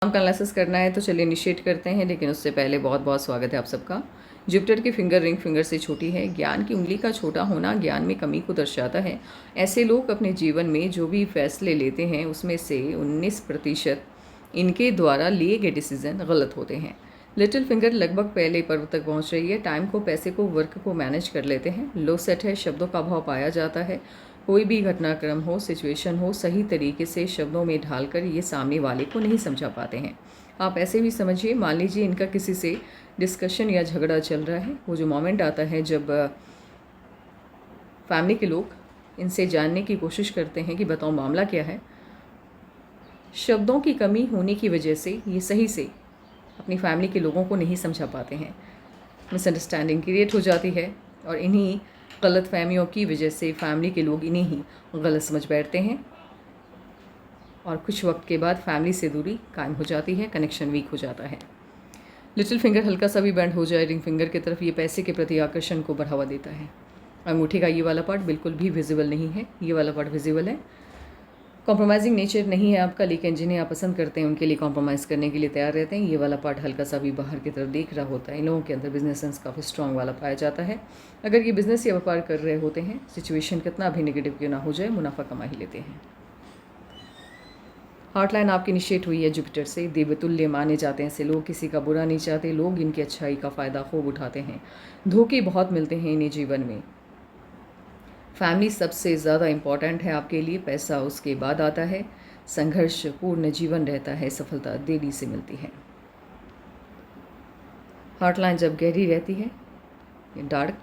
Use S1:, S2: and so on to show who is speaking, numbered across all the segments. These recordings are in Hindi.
S1: नाम का एनालिसिस करना है तो चलिए इनिशिएट करते हैं, लेकिन उससे पहले बहुत बहुत स्वागत है आप सबका। जुपिटर की फिंगर रिंग फिंगर से छोटी है। ज्ञान की उंगली का छोटा होना ज्ञान में कमी को दर्शाता है। ऐसे लोग अपने जीवन में जो भी फैसले लेते हैं उसमें से 19% इनके द्वारा लिए गए डिसीजन गलत होते हैं। लिटिल फिंगर लगभग पहले पर्व तक पहुंच रही है। टाइम को, पैसे को, वर्क को मैनेज कर लेते हैं। लो सेट है, शब्दों का भाव पाया जाता है। कोई भी घटनाक्रम हो, सिचुएशन हो, सही तरीके से शब्दों में ढालकर ये सामने वाले को नहीं समझा पाते हैं। आप ऐसे भी समझिए, मान लीजिए इनका किसी से डिस्कशन या झगड़ा चल रहा है। वो जो मोमेंट आता है जब फैमिली के लोग इनसे जानने की कोशिश करते हैं कि बताओ मामला क्या है, शब्दों की कमी होने की वजह से ये सही से अपनी फैमिली के लोगों को नहीं समझा पाते हैं। मिसअंडरस्टैंडिंग क्रिएट हो जाती है और इन्हीं गलत फहमियों की वजह से फैमिली के लोग इन्हें ही गलत समझ बैठते हैं और कुछ वक्त के बाद फैमिली से दूरी कायम हो जाती है, कनेक्शन वीक हो जाता है। लिटिल फिंगर हल्का सा भी बेंड हो जाए रिंग फिंगर की तरफ, ये पैसे के प्रति आकर्षण को बढ़ावा देता है। अंगूठे का ये वाला पार्ट बिल्कुल भी विजिबल नहीं है, ये वाला पार्ट विजिबल है। कॉम्प्रोमाइजिंग नेचर नहीं है आपका, लेकिन जिन्हें आप पसंद करते हैं उनके लिए कॉम्प्रोमाइज़ करने के लिए तैयार रहते हैं। ये वाला पार्ट हल्का सा भी बाहर की तरफ देख रहा होता है। इन लोगों के अंदर बिजनेस सेंस काफ़ी स्ट्रांग वाला पाया जाता है। अगर ये बिजनेस या व्यापार कर रहे होते हैं, सिचुएशन कितना भी नेगेटिव क्यों ना हो जाए, मुनाफा कमा ही लेते हैं। हार्टलाइन आपकी इनिशिएट हुई है जुपिटर से। देवतुल्य माने जाते हैं ऐसे लोग, किसी का बुरा नहीं चाहते। लोग इनकी अच्छाई का फ़ायदा खूब उठाते हैं। धोखे बहुत मिलते हैं इन्हें जीवन में। फैमिली सबसे ज़्यादा इम्पॉर्टेंट है आपके लिए, पैसा उसके बाद आता है। संघर्ष पूर्ण जीवन रहता है, सफलता देरी से मिलती है। हार्टलाइन जब गहरी रहती है, डार्क,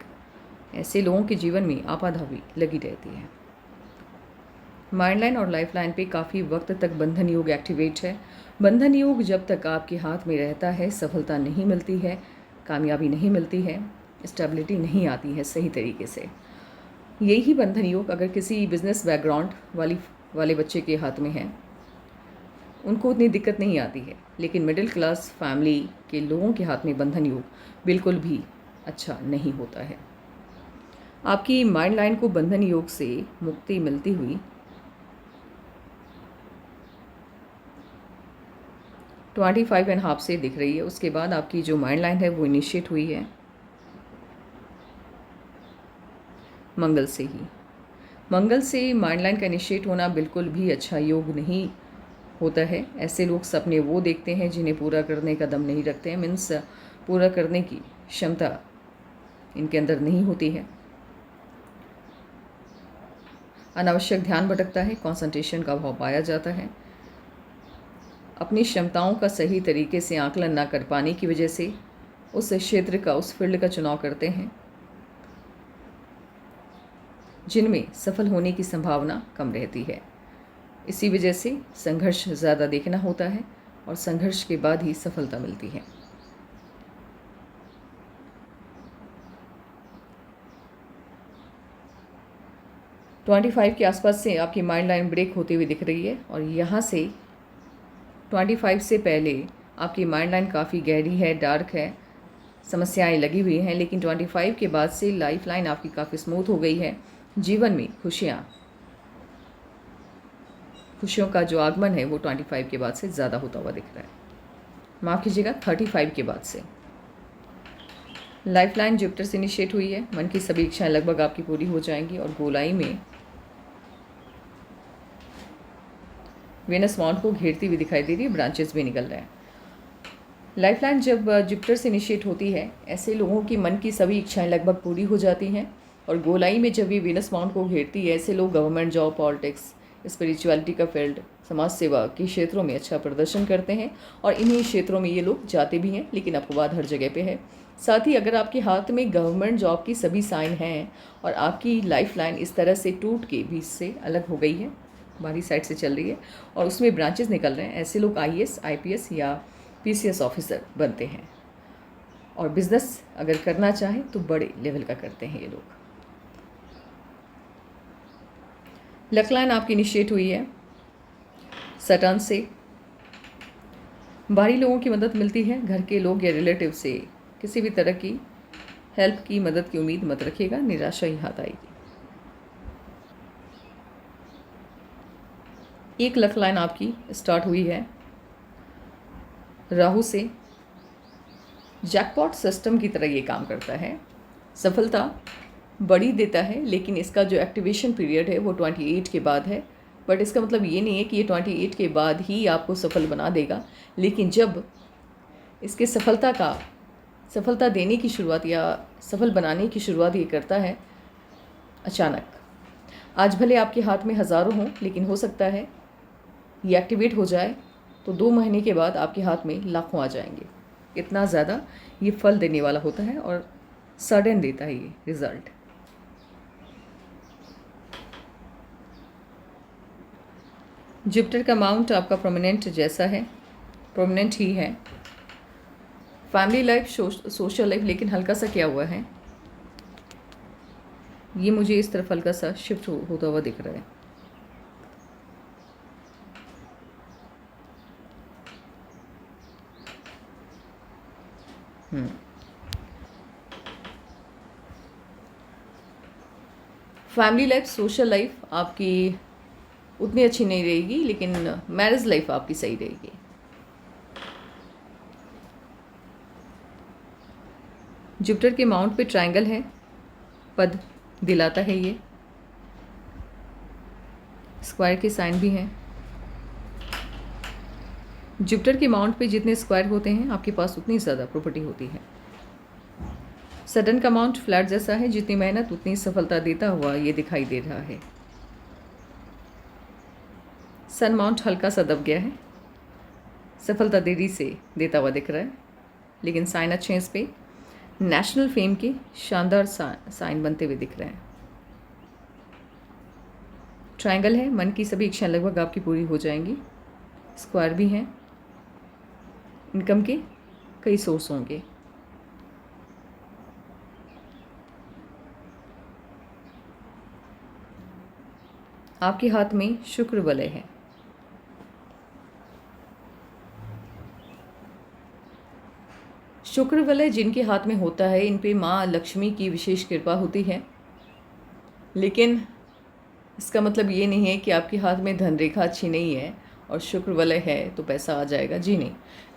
S1: ऐसे लोगों के जीवन में आपाधापी लगी रहती है। माइंड लाइन और लाइफ लाइन पे काफ़ी वक्त तक बंधन योग एक्टिवेट है। बंधन योग जब तक आपके हाथ में रहता है सफलता नहीं मिलती है, कामयाबी नहीं मिलती है, स्टेबिलिटी नहीं आती है सही तरीके से। यही बंधन योग अगर किसी बिजनेस बैकग्राउंड वाले बच्चे के हाथ में है, उनको उतनी दिक्कत नहीं आती है। लेकिन मिडिल क्लास फैमिली के लोगों के हाथ में बंधन योग बिल्कुल भी अच्छा नहीं होता है। आपकी माइंड लाइन को बंधन योग से मुक्ति मिलती हुई 25.5 से दिख रही है। उसके बाद आपकी जो माइंड लाइन है वो इनिशिएट हुई है मंगल से ही। मंगल से माइंड लाइन का इनिशिएट होना बिल्कुल भी अच्छा योग नहीं होता है। ऐसे लोग सपने वो देखते हैं जिन्हें पूरा करने का दम नहीं रखते हैं, मीन्स पूरा करने की क्षमता इनके अंदर नहीं होती है। अनावश्यक ध्यान भटकता है, कंसंट्रेशन का अभाव पाया जाता है। अपनी क्षमताओं का सही तरीके से आकलन ना कर पाने की वजह से उस क्षेत्र का, उस फील्ड का चुनाव करते हैं जिनमें सफल होने की संभावना कम रहती है। इसी वजह से संघर्ष ज़्यादा देखना होता है और संघर्ष के बाद ही सफलता मिलती है। ट्वेंटी 25 के आसपास से आपकी माइंड लाइन ब्रेक होती हुई दिख रही है और यहाँ से 25 से पहले आपकी माइंड लाइन काफ़ी गहरी है, डार्क है, समस्याएं लगी हुई हैं। लेकिन 25 के बाद से लाइफ लाइन आपकी काफ़ी स्मूथ हो गई है। जीवन में खुशियों का जो आगमन है वो 25 के बाद से ज़्यादा होता हुआ दिख रहा है। माफ़ कीजिएगा, 35 के बाद से। लाइफ लाइन जुपिटर से इनिशिएट हुई है। मन की सभी इच्छाएं लगभग आपकी पूरी हो जाएंगी और गोलाई में वेनस माउंट को घेरती हुई दिखाई दे रही है, ब्रांचेस भी निकल रहे हैं। लाइफ लाइन जब जुपिटर से इनिशिएट होती है, ऐसे लोगों की मन की सभी इच्छाएं लगभग पूरी हो जाती हैं और गोलाई में जब ये वेनस माउंट को घेरती है, ऐसे लोग गवर्नमेंट जॉब, पॉलिटिक्स, स्पिरिचुअलिटी का फील्ड, समाज सेवा के क्षेत्रों में अच्छा प्रदर्शन करते हैं और इन्हीं क्षेत्रों में ये लोग जाते भी हैं। लेकिन अपवाद हर जगह पे है। साथ ही अगर आपके हाथ में गवर्नमेंट जॉब की सभी साइन हैं और आपकी लाइफ लाइन इस तरह से टूट के बीच से अलग हो गई है, बाहरी साइड से चल रही है और उसमें ब्रांचेस निकल रहे हैं, ऐसे लोग IAS, IPS या PCS ऑफिसर बनते हैं और बिजनेस अगर करना चाहें तो बड़े लेवल का करते हैं ये लोग। लक लाइन आपकी इनिशिएट हुई है सटर्न से। बाहरी लोगों की मदद मिलती है, घर के लोग या रिलेटिव से किसी भी तरह की हेल्प की, मदद की उम्मीद मत रखिएगा, निराशा ही हाथ आएगी। एक लक लाइन आपकी स्टार्ट हुई है राहु से जैकपॉट सिस्टम की तरह ये काम करता है। सफलता बड़ी देता है, लेकिन इसका जो एक्टिवेशन पीरियड है वो 28 के बाद है। बट इसका मतलब ये नहीं है कि ये 28 के बाद ही आपको सफल बना देगा, लेकिन जब इसके सफलता देने की शुरुआत या सफल बनाने की शुरुआत ये करता है अचानक। आज भले आपके हाथ में हज़ारों हों, लेकिन हो सकता है ये एक्टिवेट हो जाए तो 2 महीने के बाद आपके हाथ में लाखों आ जाएंगे। इतना ज़्यादा ये फल देने वाला होता है और सडन देता है ये रिज़ल्ट। जुपिटर का माउंट आपका प्रोमिनेंट जैसा है, प्रोमिनेंट ही है। फैमिली लाइफ, सोशल लाइफ, लेकिन हल्का सा क्या हुआ है, ये मुझे इस तरफ हल्का सा शिफ्ट होता हुआ दिख रहा है। फैमिली लाइफ, सोशल लाइफ आपकी उतनी अच्छी नहीं रहेगी, लेकिन मैरिज लाइफ आपकी सही रहेगी। जुपिटर के माउंट पे ट्रायंगल है, पद दिलाता है ये। स्क्वायर के साइन भी हैं। जुपिटर के माउंट पे जितने स्क्वायर होते हैं आपके पास उतनी ज़्यादा प्रॉपर्टी होती है। सडन का माउंट फ्लैट जैसा है, जितनी मेहनत उतनी सफलता देता हुआ ये दिखाई दे रहा है। सन माउंट हल्का सा दब गया है, सफलता देरी से देता हुआ दिख रहा है, लेकिन साइन अच्छे हैं इस पर। नेशनल फेम के शानदार साइन बनते हुए दिख रहे हैं। ट्रायंगल है, मन की सभी इच्छाएं लगभग आपकी पूरी हो जाएंगी। स्क्वायर भी हैं, इनकम के कई सोर्स होंगे। आपके हाथ में शुक्र वलय है। शुक्र वलय जिनके हाथ में होता है, इन पे माँ लक्ष्मी की विशेष कृपा होती है, लेकिन इसका मतलब ये नहीं है कि आपके हाथ में धन रेखा अच्छी नहीं है और शुक्र वलय है तो पैसा आ जाएगा। जी नहीं,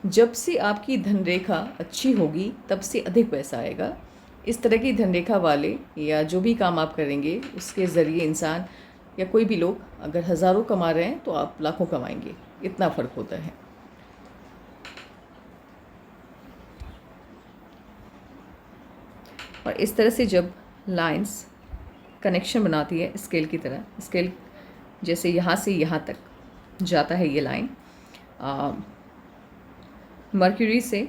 S1: जब से आपकी धन रेखा अच्छी होगी तब से अधिक पैसा आएगा। इस तरह की धन रेखा वाले या जो भी काम आप करेंगे उसके ज़रिए इंसान या कोई भी लोग अगर हज़ारों कमा रहे हैं तो आप लाखों कमाएंगे, इतना फ़र्क होता है। और इस तरह से जब लाइंस कनेक्शन बनाती है स्केल की तरह, स्केल जैसे यहाँ से यहाँ तक जाता है ये लाइन, मर्क्यूरी से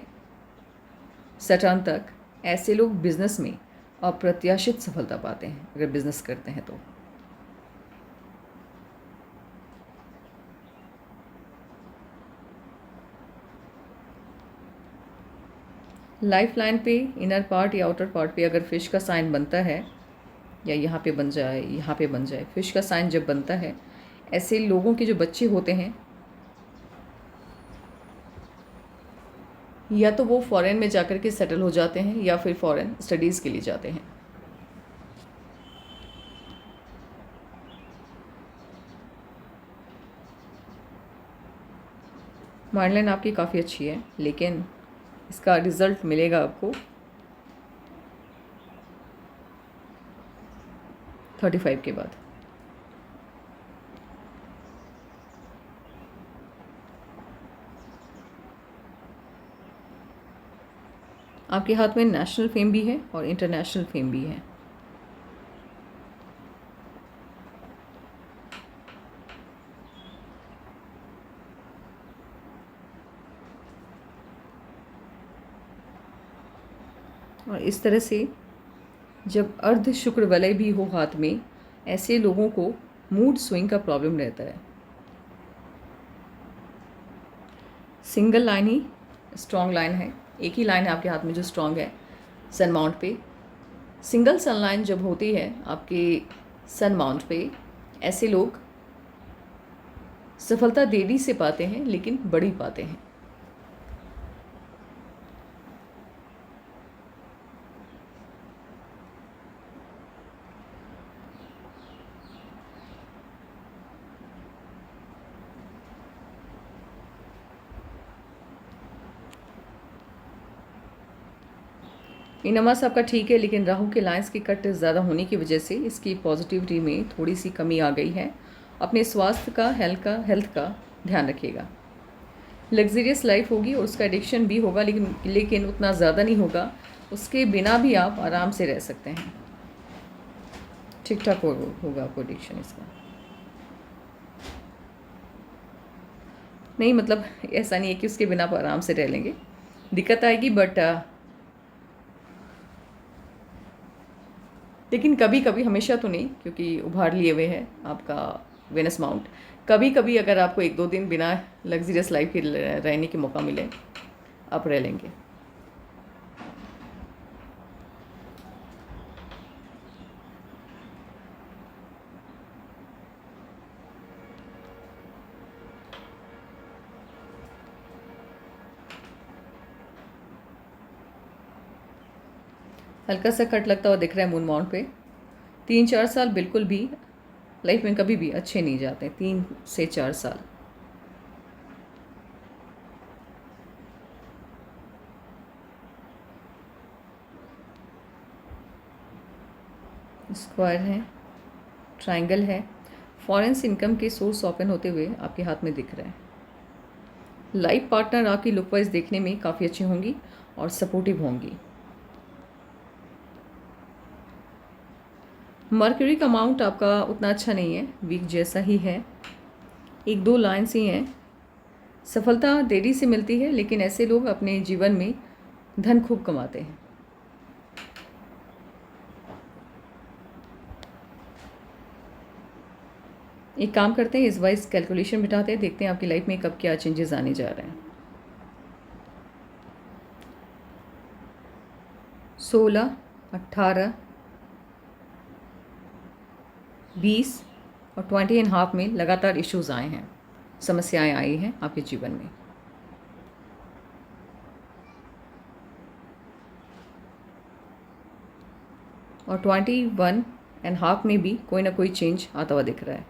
S1: सैटर्न तक, ऐसे लोग बिजनेस में अप्रत्याशित सफलता पाते हैं अगर बिजनेस करते हैं तो। लाइफ लाइन पे इनर पार्ट या आउटर पार्ट पे अगर फिश का साइन बनता है या यहाँ पे बन जाए, यहाँ पे बन जाए, फिश का साइन जब बनता है, ऐसे लोगों के जो बच्चे होते हैं या तो वो फॉरेन में जाकर के सेटल हो जाते हैं या फिर फॉरेन स्टडीज़ के लिए जाते हैं। माइंडलाइन आपकी काफ़ी अच्छी है, लेकिन इसका रिज़ल्ट मिलेगा आपको 35 के बाद। आपके हाथ में नेशनल फेम भी है और इंटरनेशनल फेम भी है। और इस तरह से जब अर्ध शुक्र वलय भी हो हाथ में, ऐसे लोगों को मूड स्विंग का प्रॉब्लम रहता है। सिंगल लाइन ही स्ट्रॉन्ग लाइन है, एक ही लाइन है आपके हाथ में जो स्ट्रॉन्ग है सन माउंट पे। सिंगल सन लाइन जब होती है आपके सन माउंट पे, ऐसे लोग सफलता देरी से पाते हैं लेकिन बड़ी पाते हैं। इनमास आपका ठीक है, लेकिन राहु के लाइन्स की कट ज़्यादा होने की वजह से इसकी पॉजिटिविटी में थोड़ी सी कमी आ गई है। अपने स्वास्थ्य का हेल्थ का ध्यान रखिएगा। लग्जरियस लाइफ होगी और उसका एडिक्शन भी होगा, लेकिन उतना ज़्यादा नहीं होगा। उसके बिना भी आप आराम से रह सकते हैं। ठीक ठाक होगा आपको एडिक्शन इसका। नहीं मतलब ऐसा नहीं है कि उसके बिना आप आराम से रह लेंगे, दिक्कत आएगी, बट लेकिन कभी कभी, हमेशा तो नहीं, क्योंकि उभार लिए हुए है आपका वेनस माउंट। कभी कभी अगर आपको 1-2 दिन बिना लग्जरियस लाइफ के रहने के मौका मिले, आप रह लेंगे। हल्का सा कट लगता हुआ दिख रहा है मून माउंट पे। 3-4 साल बिल्कुल भी लाइफ में कभी भी अच्छे नहीं जाते, 3 से 4 साल। स्क्वायर है, ट्रायंगल है, फॉरेन से इनकम के सोर्स ओपन होते हुए आपके हाथ में दिख रहा है। लाइफ पार्टनर आपकी लुक वाइज देखने में काफ़ी अच्छी होंगी और सपोर्टिव होंगी। मर्क्यूरी का अमाउंट आपका उतना अच्छा नहीं है, वीक जैसा ही है। 1-2 लाइन्स ही हैं। सफलता देरी से मिलती है, लेकिन ऐसे लोग अपने जीवन में धन खूब कमाते हैं। एक काम करते हैं, इस वाइज कैलकुलेशन बिठाते हैं, देखते हैं आपकी लाइफ में कब क्या चेंजेस आने जा रहे हैं। 16, 18, 20 और 20.5 में लगातार इश्यूज आए हैं, समस्याएं आई हैं आपके जीवन में। और 21.5 में भी कोई ना कोई चेंज आता हुआ दिख रहा है।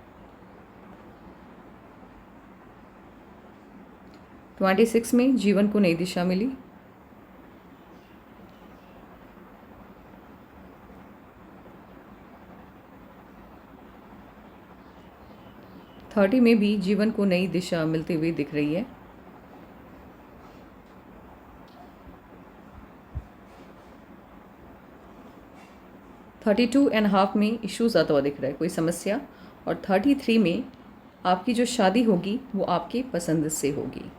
S1: 26 में जीवन को नई दिशा मिली। 30 में भी जीवन को नई दिशा मिलती हुई दिख रही है। 32.5 में इश्यूज आता हुआ दिख रहा है, कोई समस्या। और 33 में आपकी जो शादी होगी वो आपकी पसंद से होगी।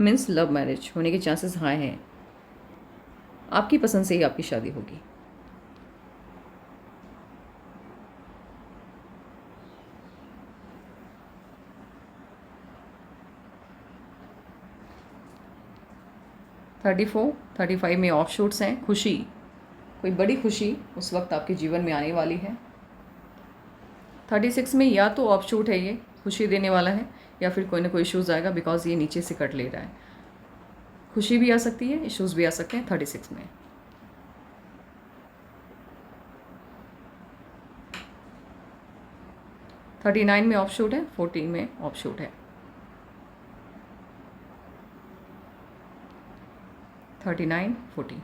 S1: मीन्स लव मैरिज होने के चांसेस हाई हैं। आपकी पसंद से ही आपकी शादी होगी। थर्टी 35 में ऑफ शूट्स हैं। खुशी, कोई बड़ी खुशी उस वक्त आपके जीवन में आने वाली है। 36 में या तो ऑफ शूट है, ये खुशी देने वाला है, या फिर कोई ना कोई इश्यूज़ आएगा, बिकॉज ये नीचे से कट ले रहा है। खुशी भी आ सकती है, इश्यूज़ भी आ सकते हैं 36 में। थर्टी 39 में ऑफ शूट है, 14 में ऑफ शूट है। 39, 40।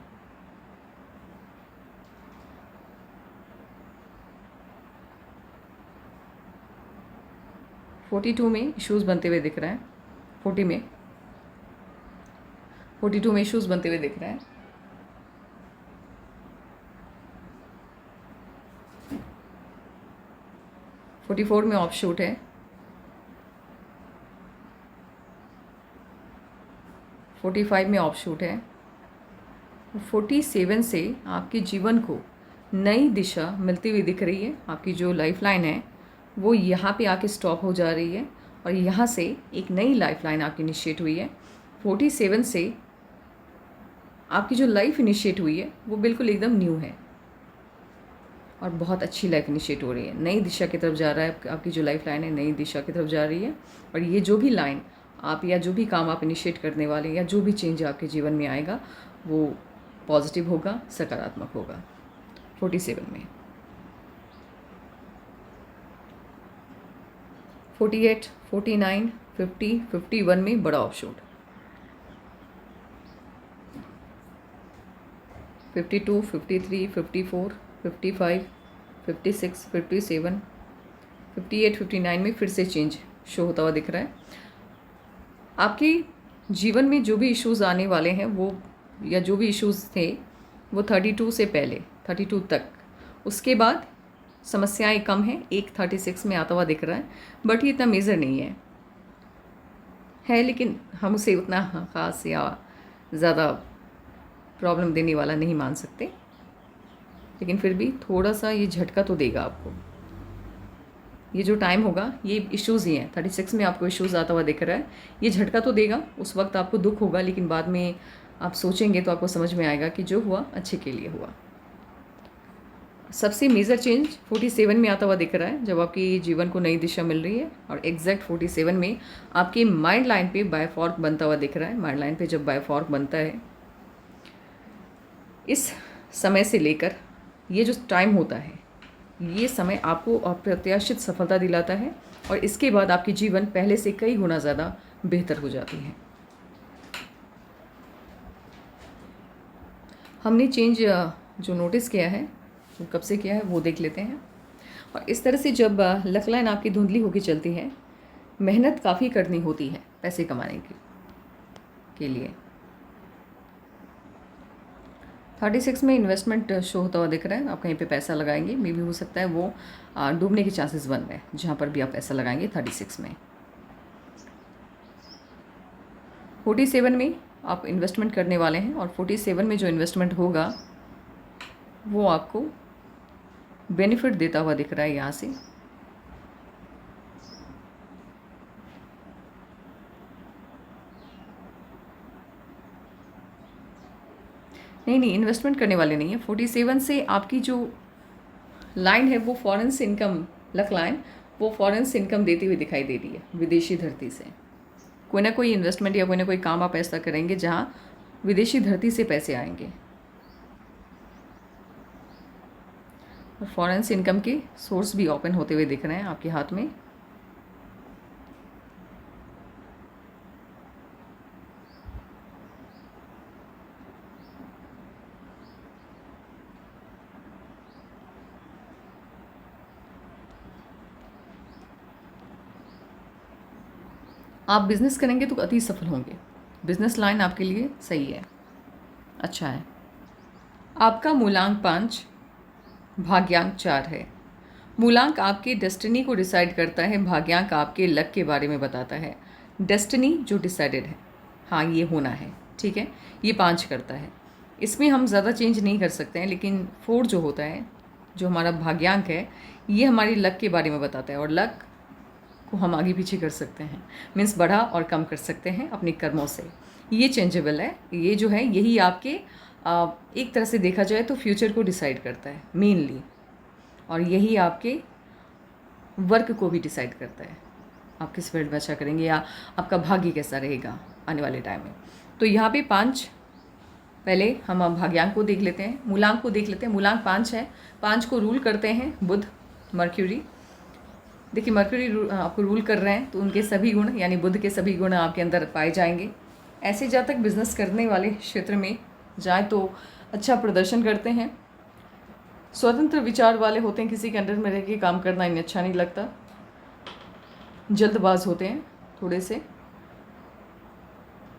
S1: फोर्टी 42 में इश्यूज़ बनते हुए दिख रहा है। 42 में इश्यूज़ बनते हुए दिख रहा है। 44 में ऑफ शूट है। 45 में ऑफ शूट है। 47 से आपके जीवन को नई दिशा मिलती हुई दिख रही है। आपकी जो लाइफ लाइन है वो यहाँ पे आके स्टॉप हो जा रही है और यहाँ से एक नई लाइफ लाइन आपकी इनिशिएट हुई है। 47 से आपकी जो लाइफ इनिशिएट हुई है वो बिल्कुल एकदम न्यू है और बहुत अच्छी लाइफ इनिशिएट हो रही है, नई दिशा की तरफ जा रहा है। आपकी जो लाइफ लाइन है नई दिशा की तरफ जा रही है और ये जो भी लाइन आप या जो भी काम आप इनिशिएट करने वाले हैं या जो भी चेंज आपके जीवन में आएगा वो पॉजिटिव होगा, सकारात्मक होगा। 47 में 48, 49, 50, 51 में बड़ा ऑफशूट, 52, 53, 54, 55, 56, 57, 58, 59 में फिर से चेंज शो होता हुआ दिख रहा है। आपके जीवन में जो भी इश्यूज़ आने वाले हैं वो, या जो भी इश्यूज़ थे वो 32 से पहले, 32 तक, उसके बाद समस्याएं कम हैं। एक 36 में आता हुआ दिख रहा है, बट ये इतना मेजर नहीं है, लेकिन हम उसे उतना ख़ास या ज़्यादा प्रॉब्लम देने वाला नहीं मान सकते, लेकिन फिर भी थोड़ा सा ये झटका तो देगा आपको। ये जो टाइम होगा ये इश्यूज़ ही हैं। 36 में आपको इश्यूज़ आता हुआ दिख रहा है, ये झटका तो देगा। उस वक्त आपको दुख होगा, लेकिन बाद में आप सोचेंगे तो आपको समझ में आएगा कि जो हुआ अच्छे के लिए हुआ। सबसे मेजर चेंज 47 में आता हुआ दिख रहा है, जब आपकी जीवन को नई दिशा मिल रही है, और एग्जैक्ट 47 में आपके माइंड लाइन पे बायफॉर्क बनता हुआ दिख रहा है। माइंड लाइन पे जब बायफॉर्क बनता है, इस समय से लेकर ये जो टाइम होता है, ये समय आपको अप्रत्याशित सफलता दिलाता है, और इसके बाद आपकी जीवन पहले से कई गुना ज़्यादा बेहतर हो जाती है। हमने चेंज जो नोटिस किया है, जो कब से किया है, वो देख लेते हैं। और इस तरह से जब लक लाइन आपकी धुंधली होकर चलती है, मेहनत काफ़ी करनी होती है पैसे कमाने के लिए। 36 में इन्वेस्टमेंट शो होता हुआ दिख रहा है। आप कहीं पे पैसा लगाएंगे, मे भी हो सकता है वो डूबने के चांसेस बन रहे हैं जहाँ पर भी आप पैसा लगाएंगे 36 में। 47 में आप इन्वेस्टमेंट करने वाले हैं, और 47 में जो इन्वेस्टमेंट होगा वो आपको बेनिफिट देता हुआ दिख रहा है यहाँ से। नहीं, इन्वेस्टमेंट करने वाले नहीं है। 47 से आपकी जो लाइन है वो फॉरेन से इनकम, लक लाइन वो फॉरेन से इनकम देती हुई दिखाई दे रही है, विदेशी धरती से। कोई ना कोई इन्वेस्टमेंट या कोई ना कोई काम आप ऐसा करेंगे जहाँ विदेशी धरती से पैसे आएंगे, और फॉरेन से इनकम के सोर्स भी ओपन होते हुए दिख रहे हैं आपके हाथ में। आप बिज़नेस करेंगे तो अति सफल होंगे। बिज़नेस लाइन आपके लिए सही है, अच्छा है। आपका मूलांक 5, भाग्यांक 4 है। मूलांक आपके डेस्टिनी को डिसाइड करता है, भाग्यांक आपके लक के बारे में बताता है। डेस्टिनी जो डिसाइडेड है, हाँ ये होना है, ठीक है, ये 5 करता है। इसमें हम ज़्यादा चेंज नहीं कर सकते हैं, लेकिन 4 जो होता है, जो हमारा भाग्यांक है, ये हमारी लक के बारे में बताता है, और लक को हम आगे पीछे कर सकते हैं, मीन्स बढ़ा और कम कर सकते हैं अपने कर्मों से। ये चेंजेबल है। ये जो है यही आपके एक तरह से देखा जाए तो फ्यूचर को डिसाइड करता है मेनली, और यही आपके वर्क को भी डिसाइड करता है, आप किस फील्ड में अच्छा करेंगे या आपका भाग्य कैसा रहेगा आने वाले टाइम में। तो यहाँ पे 5, पहले हम भाग्यांक को देख लेते हैं, मूलांक को देख लेते हैं। मूलांक 5 है। 5 को रूल करते हैं बुध, मर्क्यूरी। देखिए मर्क्यूरी आपको रूल कर रहे हैं, तो उनके सभी गुण यानी बुध के सभी गुण आपके अंदर पाए जाएंगे। ऐसे जहाँ तक बिजनेस करने वाले क्षेत्र में जाए तो अच्छा प्रदर्शन करते हैं, स्वतंत्र विचार वाले होते हैं, किसी के अंडर में रह के काम करना इन्हें अच्छा नहीं लगता, जल्दबाज होते हैं थोड़े से,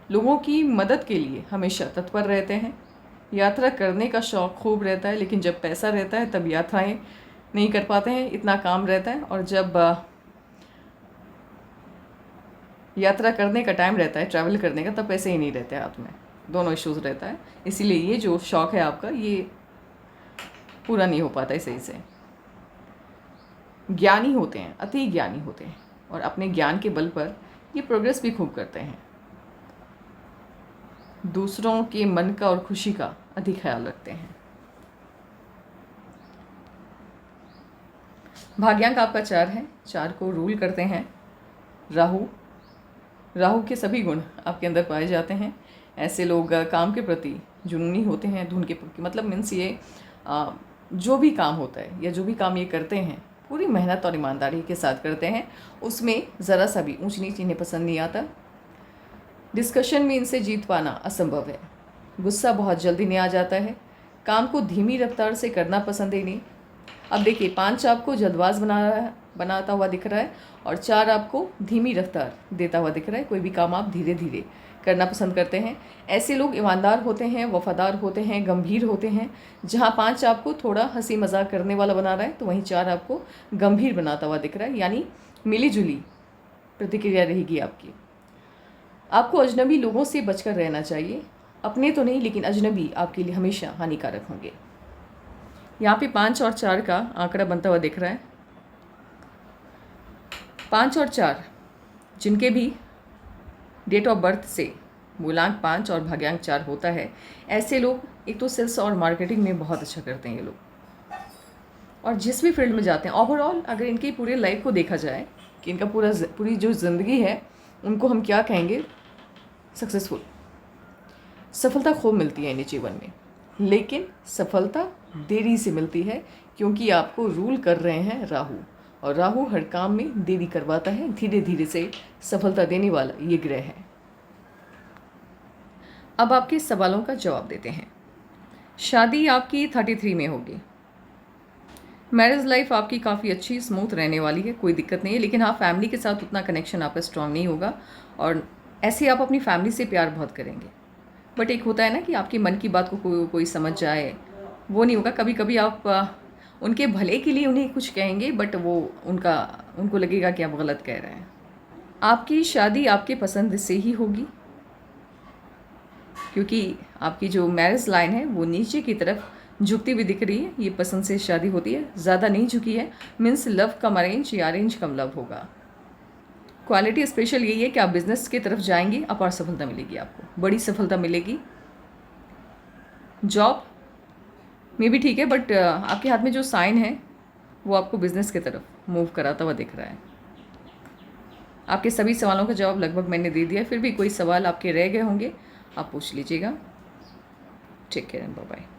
S1: लोगों की मदद के लिए हमेशा तत्पर रहते हैं, यात्रा करने का शौक़ खूब रहता है, लेकिन जब पैसा रहता है तब यात्राएं नहीं कर पाते हैं, इतना काम रहता है, और जब यात्रा करने का टाइम रहता है, ट्रैवल करने का, तब पैसे ही नहीं रहते हाथ में, दोनों इश्यूज़ रहता है। इसीलिए ये जो शौक़ है आपका ये पूरा नहीं हो पाता है सही से। ज्ञानी होते हैं, अति ज्ञानी होते हैं, और अपने ज्ञान के बल पर ये प्रोग्रेस भी खूब करते हैं, दूसरों के मन का और खुशी का अधिक ख्याल रखते हैं। भाग्यांक आपका 4 है। 4 को रूल करते हैं राहु। राहु के सभी गुण आपके अंदर पाए जाते हैं। ऐसे लोग काम के प्रति जुनूनी होते हैं, धुन के मतलब मीन्स ये जो भी काम होता है या जो भी काम ये करते हैं पूरी मेहनत और ईमानदारी के साथ करते हैं, उसमें ज़रा सा भी ऊंच नीच इन्हें पसंद नहीं आता। डिस्कशन में इनसे जीत पाना असंभव है। गुस्सा बहुत जल्दी नहीं आ जाता है। काम को धीमी रफ्तार से करना पसंद है इन्हें। अब देखिए 5 आपको जल्दबाज बनाता हुआ दिख रहा है और 4 आपको धीमी रफ्तार देता हुआ दिख रहा है। कोई भी काम आप धीरे धीरे करना पसंद करते हैं। ऐसे लोग ईमानदार होते हैं, वफादार होते हैं, गंभीर होते हैं। जहाँ 5 आपको थोड़ा हंसी मजाक करने वाला बना रहा है, तो वहीं 4 आपको गंभीर बनाता हुआ दिख रहा है, यानी मिली जुली प्रतिक्रिया रहेगी आपकी। आपको अजनबी लोगों से बचकर रहना चाहिए। अपने तो नहीं, लेकिन अजनबी आपके लिए हमेशा हानिकारक होंगे। यहाँ पे 5 और 4 का आंकड़ा बनता हुआ दिख रहा है। 5 और 4 जिनके भी डेट ऑफ बर्थ से मूलांक 5 और भाग्यांक 4 होता है, ऐसे लोग एक तो सेल्स और मार्केटिंग में बहुत अच्छा करते हैं ये लोग, और जिस भी फील्ड में जाते हैं ओवरऑल अगर इनकी पूरे लाइफ को देखा जाए कि इनका पूरी जो ज़िंदगी है उनको हम क्या कहेंगे, सक्सेसफुल, सफलता खूब मिलती है इन्हें जीवन में। लेकिन सफलता देरी से मिलती है, क्योंकि आपको रूल कर रहे हैं राहु, और राहु हर काम में देरी करवाता है। धीरे धीरे से सफलता देने वाला ये ग्रह है। अब आपके सवालों का जवाब देते हैं। शादी आपकी 33 में होगी। मैरिज लाइफ आपकी काफ़ी अच्छी स्मूथ रहने वाली है, कोई दिक्कत नहीं है। लेकिन हाँ, फैमिली के साथ उतना कनेक्शन आपका स्ट्रांग नहीं होगा, और ऐसे आप अपनी फैमिली से प्यार बहुत करेंगे। बट एक होता है ना कि आपकी मन की बात को कोई समझ जाए, वो नहीं होगा। कभी कभी आप उनके भले के लिए उन्हें कुछ कहेंगे, बट वो उनको लगेगा कि आप गलत कह रहे हैं। आपकी शादी आपके पसंद से ही होगी, क्योंकि आपकी जो मैरिज लाइन है वो नीचे की तरफ झुकती हुई दिख रही है। ये पसंद से शादी होती है, ज़्यादा नहीं झुकी है। मीन्स लव कम अरेंज या अरेंज कम लव होगा। क्वालिटी स्पेशल यही है कि आप बिजनेस की तरफ जाएंगे, अपार सफलता मिलेगी, आपको बड़ी सफलता मिलेगी। जॉब में भी ठीक है, बट आपके हाथ में जो साइन है वो आपको बिजनेस की तरफ मूव कराता हुआ दिख रहा है। आपके सभी सवालों का जवाब लगभग मैंने दे दिया। फिर भी कोई सवाल आपके रह गए होंगे, आप पूछ लीजिएगा। Take care and bye bye.